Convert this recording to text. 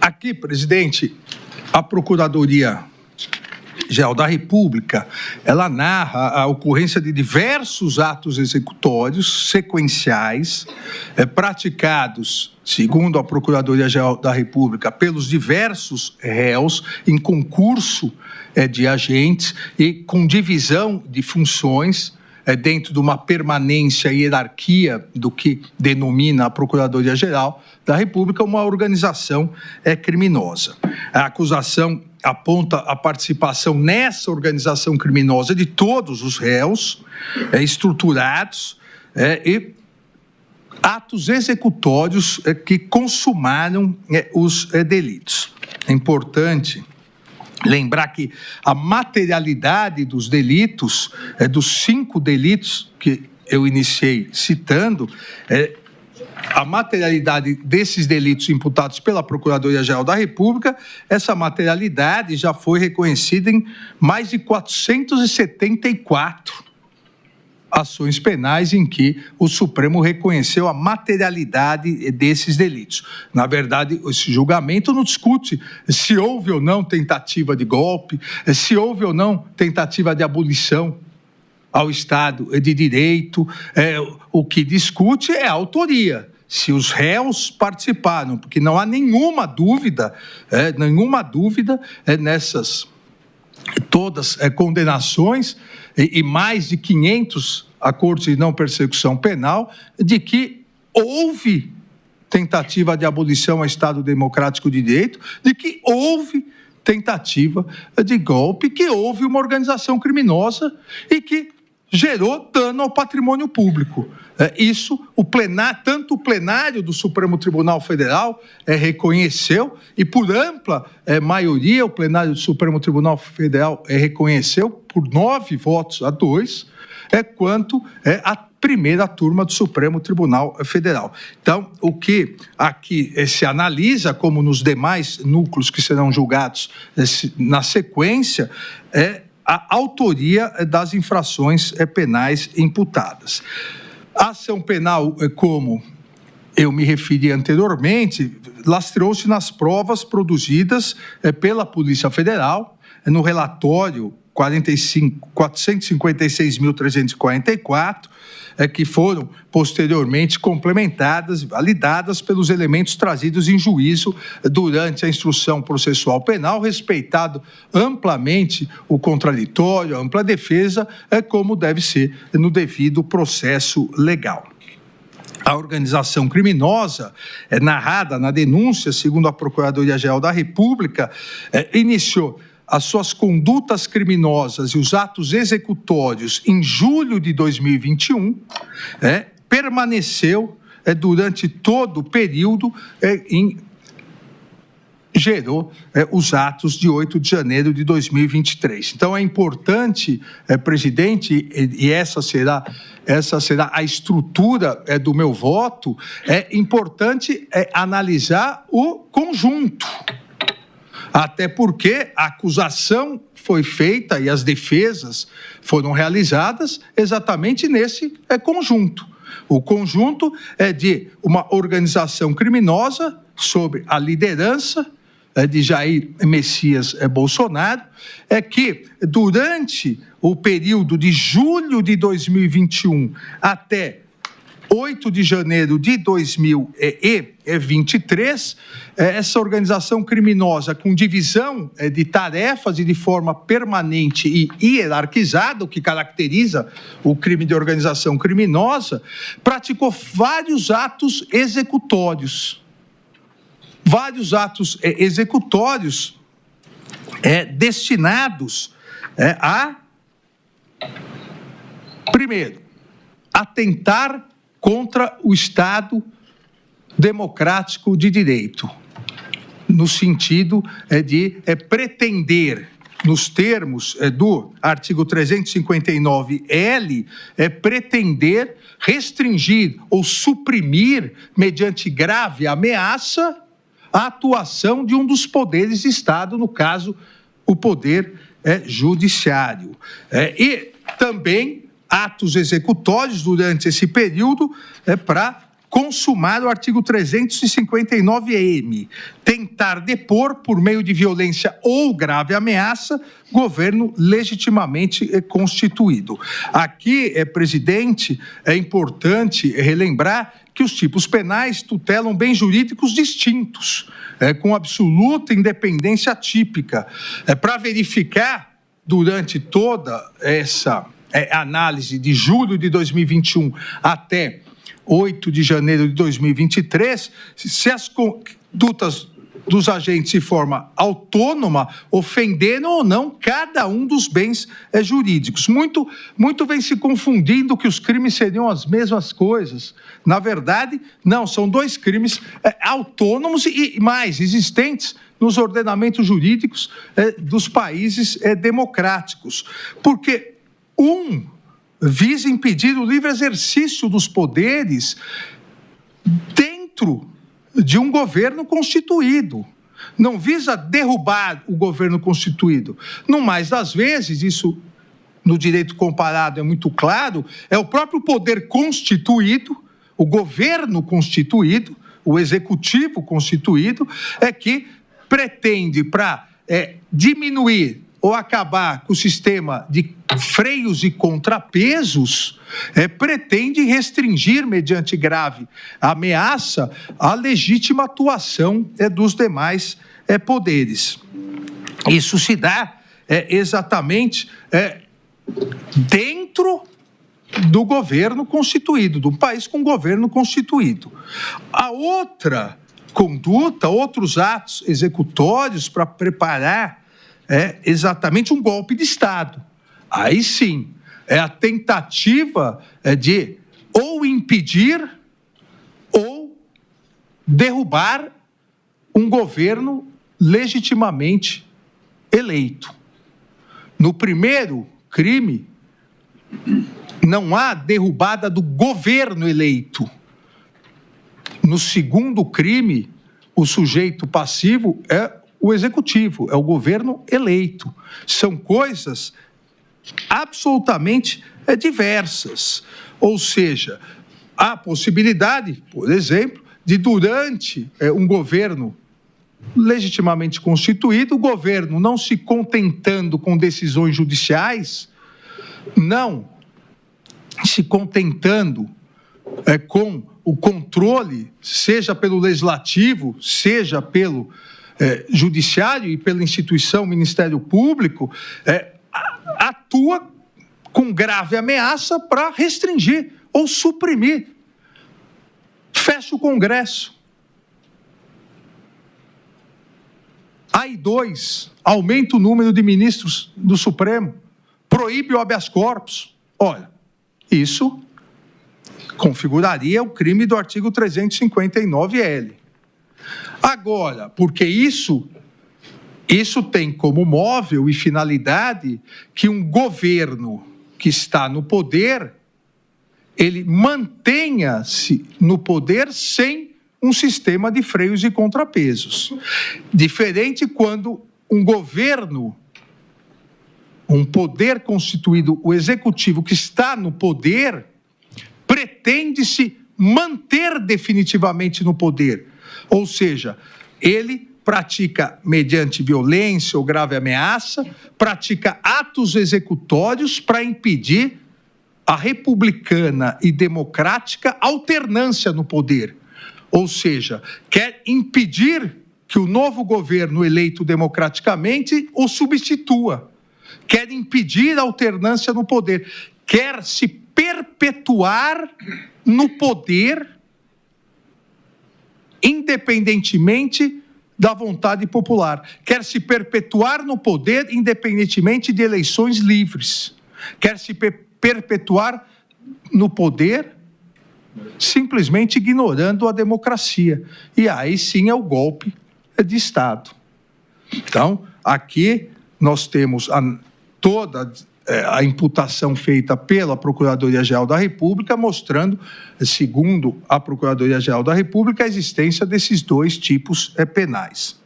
Aqui, presidente, a Procuradoria-Geral da República, ela narra a ocorrência de diversos atos executórios sequenciais praticados, segundo a Procuradoria-Geral da República, pelos diversos réus em concurso de agentes e com divisão de funções dentro de uma permanência e hierarquia do que denomina a Procuradoria-Geral da República uma organização criminosa. A acusação aponta a participação nessa organização criminosa de todos os réus estruturados e atos executórios que consumaram os delitos. É importante lembrar que a materialidade dos delitos, dos 5 delitos que eu iniciei citando, a materialidade desses delitos imputados pela Procuradoria-Geral da República, essa materialidade já foi reconhecida em mais de 474 ações penais em que o Supremo reconheceu a materialidade desses delitos. Na verdade, esse julgamento não discute se houve ou não tentativa de golpe, se houve ou não tentativa de abolição ao Estado de Direito. O que discute é a autoria, se os réus participaram, porque não há nenhuma dúvida nessas todas condenações e mais de 500 acordos de não persecução penal, de que houve tentativa de abolição ao Estado Democrático de Direito, de que houve tentativa de golpe, que houve uma organização criminosa e que gerou dano ao patrimônio público. Isso, tanto o plenário do Supremo Tribunal Federal reconheceu, e por ampla maioria, o plenário do Supremo Tribunal Federal reconheceu, por 9-2, quanto a primeira turma do Supremo Tribunal Federal. Então, o que aqui se analisa, como nos demais núcleos que serão julgados na sequência, é a autoria das infrações penais imputadas. A ação penal, como eu me referi anteriormente, lastreou-se nas provas produzidas pela Polícia Federal, no relatório 456.344, que foram posteriormente complementadas e validadas pelos elementos trazidos em juízo durante a instrução processual penal, respeitado amplamente o contraditório, a ampla defesa, como deve ser no devido processo legal. A organização criminosa, narrada na denúncia, segundo a Procuradoria-Geral da República, iniciou as suas condutas criminosas e os atos executórios em julho de 2021, permaneceu durante todo o período gerou os atos de 8 de janeiro de 2023. Então, é importante, presidente, e essa será a estrutura do meu voto, é importante analisar o conjunto. Até porque a acusação foi feita e as defesas foram realizadas exatamente nesse conjunto. O conjunto é de uma organização criminosa sob a liderança de Jair Messias Bolsonaro, que durante o período de julho de 2021 até 8 de janeiro de 2023, essa organização criminosa com divisão de tarefas e de forma permanente e hierarquizada, o que caracteriza o crime de organização criminosa, praticou vários atos executórios. Destinados a, primeiro, atentar contra o Estado Democrático de Direito, no sentido de pretender, nos termos do artigo 359-L, pretender restringir ou suprimir, mediante grave ameaça, a atuação de um dos poderes de Estado, no caso, o poder judiciário. E também atos executórios durante esse período para consumar o artigo 359-M, tentar depor por meio de violência ou grave ameaça, governo legitimamente constituído. Aqui, presidente, é importante relembrar que os tipos penais tutelam bens jurídicos distintos, com absoluta independência típica. Para verificar, durante toda essa análise de julho de 2021 até 8 de janeiro de 2023, se as condutas dos agentes de forma autônoma ofenderam ou não cada um dos bens jurídicos. Muito vem se confundindo que os crimes seriam as mesmas coisas. Na verdade, não, são dois crimes autônomos e mais existentes nos ordenamentos jurídicos dos países democráticos. Porque um visa impedir o livre exercício dos poderes dentro de um governo constituído. Não visa derrubar o governo constituído. No mais das vezes, isso no direito comparado é muito claro, é o próprio poder constituído, o governo constituído, o executivo constituído, que pretende, para diminuir ou acabar com o sistema de freios e contrapesos, pretende restringir, mediante grave ameaça, a legítima atuação dos demais poderes. Isso se dá exatamente dentro do governo constituído, de um país com governo constituído. A outra conduta, outros atos executórios para preparar exatamente um golpe de Estado. Aí sim, é a tentativa de ou impedir ou derrubar um governo legitimamente eleito. No primeiro crime, não há derrubada do governo eleito. No segundo crime, o sujeito passivo é o executivo, é o governo eleito. São coisas absolutamente diversas. Ou seja, há possibilidade, por exemplo, de durante um governo legitimamente constituído, o governo não se contentando com decisões judiciais, não se contentando com o controle, seja pelo legislativo, seja pelo judiciário e pela instituição Ministério Público, atua com grave ameaça para restringir ou suprimir. Fecha o Congresso. AI-2, aumenta o número de ministros do Supremo, proíbe o habeas corpus. Olha, isso configuraria o crime do artigo 359-L. Agora, porque isso tem como móvel e finalidade que um governo que está no poder, ele mantenha-se no poder sem um sistema de freios e contrapesos. Diferente quando um governo, um poder constituído, o executivo que está no poder, pretende se manter definitivamente no poder. Ou seja, ele pratica, mediante violência ou grave ameaça, pratica atos executórios para impedir a republicana e democrática alternância no poder. Ou seja, quer impedir que o novo governo eleito democraticamente o substitua. Quer impedir a alternância no poder. Quer se perpetuar no poder, independentemente da vontade popular. Quer se perpetuar no poder, independentemente de eleições livres. Quer se perpetuar no poder, simplesmente ignorando a democracia. E aí sim é o golpe de Estado. Então, aqui nós temos toda a imputação feita pela Procuradoria-Geral da República, mostrando, segundo a Procuradoria-Geral da República, a existência desses dois tipos penais.